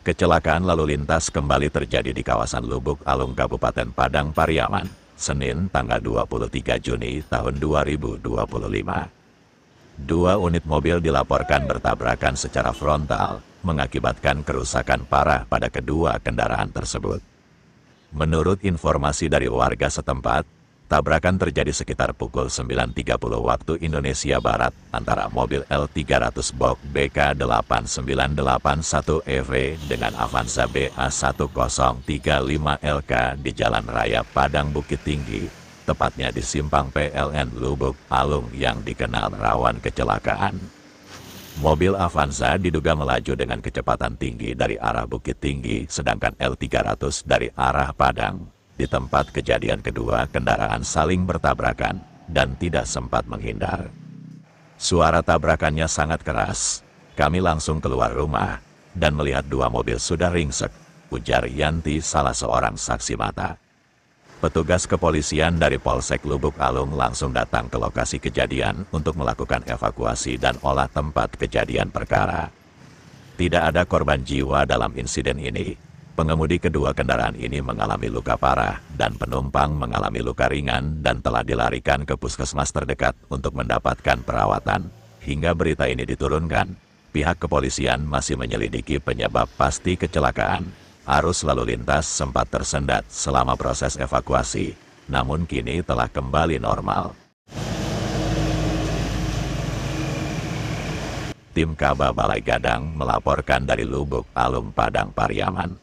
Kecelakaan lalu lintas kembali terjadi di kawasan Lubuk Alung, Kabupaten Padang Pariaman, Senin tanggal 23 Juni tahun 2025. Dua unit mobil dilaporkan bertabrakan secara frontal, mengakibatkan kerusakan parah pada kedua kendaraan tersebut. Menurut informasi dari warga setempat, tabrakan terjadi sekitar pukul 9.30 waktu Indonesia Barat antara mobil L300 Box BK8981EV dengan Avanza BA1035LK di Jalan Raya Padang Bukit Tinggi, tepatnya di Simpang PLN Lubuk Alung yang dikenal rawan kecelakaan. Mobil Avanza diduga melaju dengan kecepatan tinggi dari arah Bukit Tinggi, sedangkan L300 dari arah Padang. Di tempat kejadian kedua, kendaraan saling bertabrakan dan tidak sempat menghindar. Suara tabrakannya sangat keras. Kami langsung keluar rumah dan melihat dua mobil sudah ringsek, ujar Yanti, salah seorang saksi mata. Petugas kepolisian dari Polsek Lubuk Alung langsung datang ke lokasi kejadian untuk melakukan evakuasi dan olah tempat kejadian perkara. Tidak ada korban jiwa dalam insiden ini. Pengemudi kedua kendaraan ini mengalami luka parah dan penumpang mengalami luka ringan dan telah dilarikan ke puskesmas terdekat untuk mendapatkan perawatan. Hingga berita ini diturunkan, pihak kepolisian masih menyelidiki penyebab pasti kecelakaan. Arus lalu lintas sempat tersendat selama proses evakuasi, namun kini telah kembali normal. Tim Kaba Balai Gadang melaporkan dari Lubuk Alung, Padang Pariaman.